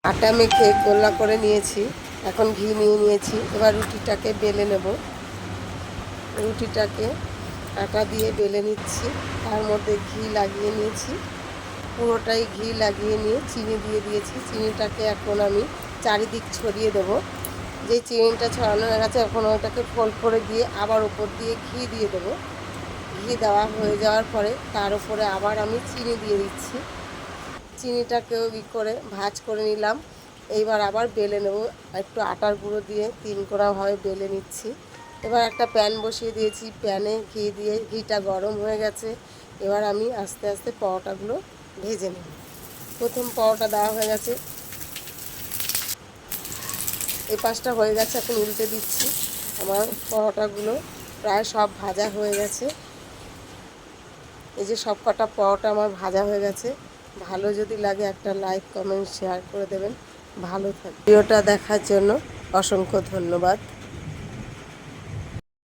আটা মেখে গোল্লা করে নিয়েছি, এখন ঘি নিয়ে নিয়েছি। এবার রুটিটাকে বেলে নেব। রুটিটাকে আটা দিয়ে বেলে নিচ্ছি, তার মধ্যে ঘি লাগিয়ে নিয়েছি। পুরোটাই ঘি লাগিয়ে নিয়ে চিনি দিয়ে দিয়েছি। চিনিটাকে এখন আমি চারিদিক ছড়িয়ে দেব। যে চিনিটা ছড়ানো হয়ে গেছে, এখন ওটাকে ফোল্ড করে দিয়ে আবার উপর দিয়ে ঘি দিয়ে দেবো। ঘি দেওয়া হয়ে যাওয়ার পরে তার উপরে আবার আমি চিনি দিয়ে দিচ্ছি। চিনিটাকেও করে ভাঁজ করে নিলাম। এইবার আবার বেলে নেব। একটু আটার গুঁড়ো দিয়ে 3 কোণাভাবে বেলে নিচ্ছি। এবার একটা প্যান বসিয়ে দিয়েছি, প্যানে ঘি দিয়ে ঘিটা গরম হয়ে গেছে। এবার আমি আস্তে আস্তে পরোটাগুলো ভেজে নেব। প্রথম পরোটা দেওয়া হয়ে গেছে, এই পাশটা হয়ে গেছে, এখন উল্টে দিচ্ছি। আমার পরোটাগুলো প্রায় সব ভাজা হয়ে গেছে। এই যে সব কটা পরোটা আমার ভাজা হয়ে গেছে। ভালো যদি লাগে একটা লাইক, কমেন্ট, শেয়ার করে দেবেন। ভালো থাকবে। ভিডিওটা দেখার জন্য অসংখ্য ধন্যবাদ।